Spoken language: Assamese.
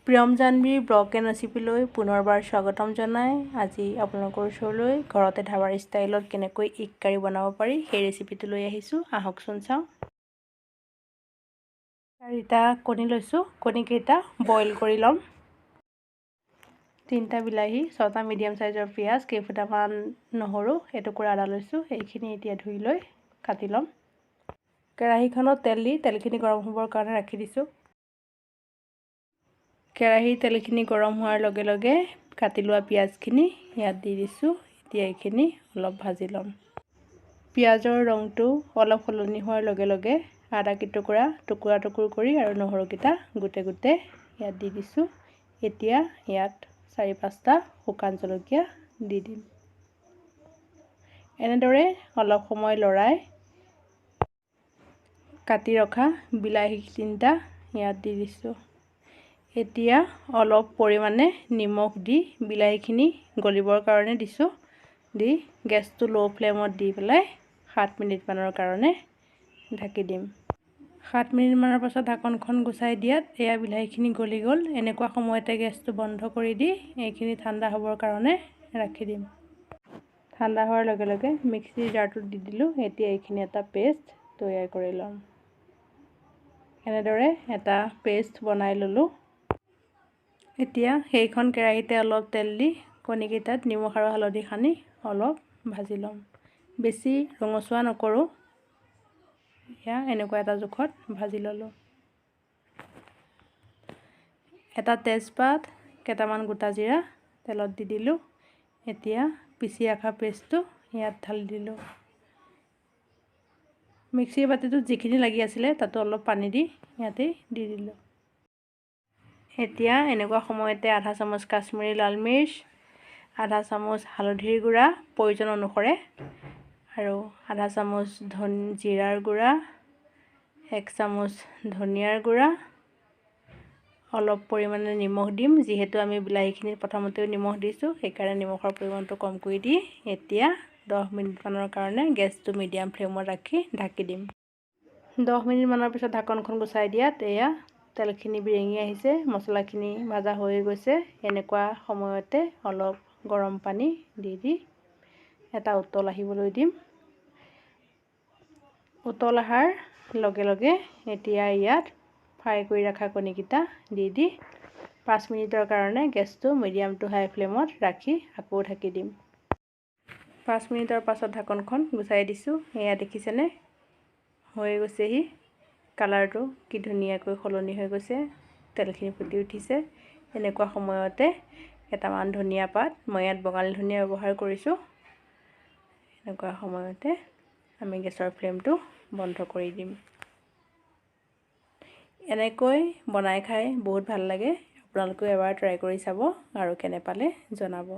প্ৰিয়ম জানবীৰ ব্লগ এণ্ড ৰেচিপিলৈ পুনৰবাৰ স্বাগতম জনাই আজি আপোনালোকৰ ওচৰলৈ ঘৰতে ধাবাৰ ষ্টাইলত কেনেকৈ এগ কাৰী বনাব পাৰি সেই ৰেচিপিটো লৈ আহিছোঁ। আহকচোন চাওঁ। 4টা কণী লৈছোঁ। কণীকেইটা বইল কৰি ল'ম। 3টা বিলাহী, 6টা মিডিয়াম সাইজৰ পিঁয়াজ, কেইফুটামান নহৰু, এটুকুৰা আদা লৈছোঁ। এইখিনি এতিয়া ধুই লৈ কাটি ল'ম। কেৰাহীখনত তেল দি তেলখিনি গৰম হ'বৰ কাৰণে ৰাখি দিছোঁ। কেৰাহীৰ তেলখিনি গৰম হোৱাৰ লগে লগে কাটি লোৱা পিঁয়াজখিনি ইয়াত দি দিছোঁ। এতিয়া এইখিনি অলপ ভাজি ল'ম। পিঁয়াজৰ ৰংটো অলপ সলনি হোৱাৰ লগে লগে আদা টুকুৰা টুকুৰ কৰি আৰু নহৰুকেইটা গোটে ইয়াত দি দিছোঁ। এতিয়া ইয়াত 4-5টা শুকান জলকীয়া দি দিম। এনেদৰে অলপ সময় লৰাই কাটি ৰখা বিলাহী 3টা ইয়াত দি দিছোঁ। এতিয়া অলপ পৰিমাণে নিমখ দি বিলাহীখিনি গলিবৰ কাৰণে দিছোঁ। দি গেছটো লো ফ্লেমত দি পেলাই 7 মিনিটমানৰ কাৰণে ঢাকি দিম। 7 মিনিটমানৰ পাছত ঢাকনখন গুচাই দিয়াত এয়া বিলাহীখিনি গলি গ'ল। এনেকুৱা সময়তে গেছটো বন্ধ কৰি দি এইখিনি ঠাণ্ডা হ'বৰ কাৰণে ৰাখি দিম। ঠাণ্ডা হোৱাৰ লগে লগে মিক্সিৰ জাৰটোত দি দিলোঁ। এতিয়া এইখিনি এটা পেষ্ট তৈয়াৰ কৰি ল'ম। এনেদৰে এটা পেষ্ট বনাই ল'লোঁ। এতিয়া সেইখন কেৰাহীতে অলপ তেল দি কণীকেইটাত নিমখ আৰু হালধি সানি অলপ ভাজি ল'ম। বেছি ৰঙচুৱা নকৰোঁ। এয়া এনেকুৱা এটা জোখত ভাজি ল'লোঁ। এটা তেজপাত, কেইটামান গোটা জিৰা তেলত দি দিলোঁ। এতিয়া পিচি ৰখা পেষ্টটো ইয়াত ঢালি দিলোঁ। মিক্সিৰ বাতিটোত যিখিনি লাগি আছিলে তাতো অলপ পানী দি ইয়াতে দি দিলোঁ। এতিয়া এনেকুৱা সময়তে আধা চামুচ কাশ্মীৰী লাল মিৰ্চ, আধা চামুচ হালধিৰ গুড়া প্ৰয়োজন অনুসাৰে আৰু আধা চামুচ জিৰাৰ গুড়া, 1 চামুচ ধনিয়াৰ গুড়া, অলপ পৰিমাণে নিমখ দিম। যিহেতু আমি বিলাহীখিনিত প্ৰথমতেও নিমখ দিছোঁ, সেইকাৰণে নিমখৰ পৰিমাণটো কম কৰি দি এতিয়া 10 মিনিটমানৰ কাৰণে গেছটো মিডিয়াম ফ্লেমত ৰাখি ঢাকি দিম। 10 মিনিটমানৰ পিছত ঢাকনখন গুচাই দিয়াত এয়া তেলখিনি বিৰেঙি আহিছে, মছলাখিনি ভাজা হৈ গৈছে। এনেকুৱা সময়তে অলপ গৰম পানী দি এটা উতল আহিবলৈ দিম। উতল অহাৰ লগে লগে এতিয়া ইয়াত ফ্ৰাই কৰি ৰখা কণীকেইটা দি 5 মিনিটৰ কাৰণে গেছটো মিডিয়াম টু হাই ফ্লেমত ৰাখি আকৌ ঢাকি দিম। 5 মিনিটৰ পাছত ঢাকনখন গুচাই দিছোঁ। এয়া দেখিছেনে, হৈ গৈছেহি। কালাৰটো কি ধুনীয়াকৈ সলনি হৈ গৈছে, তেলখিনি ফুটি উঠিছে। এনেকুৱা সময়তে কেইটামান ধনিয়া পাত, মই ইয়াত বঙালী ধনিয়া ব্যৱহাৰ কৰিছোঁ। এনেকুৱা সময়তে আমি গেছৰ ফ্লেমটো বন্ধ কৰি দিম। এনেকৈ বনাই খাই বহুত ভাল লাগে। আপোনালোকেও এবাৰ ট্ৰাই কৰি চাব আৰু কেনে পালে জনাব।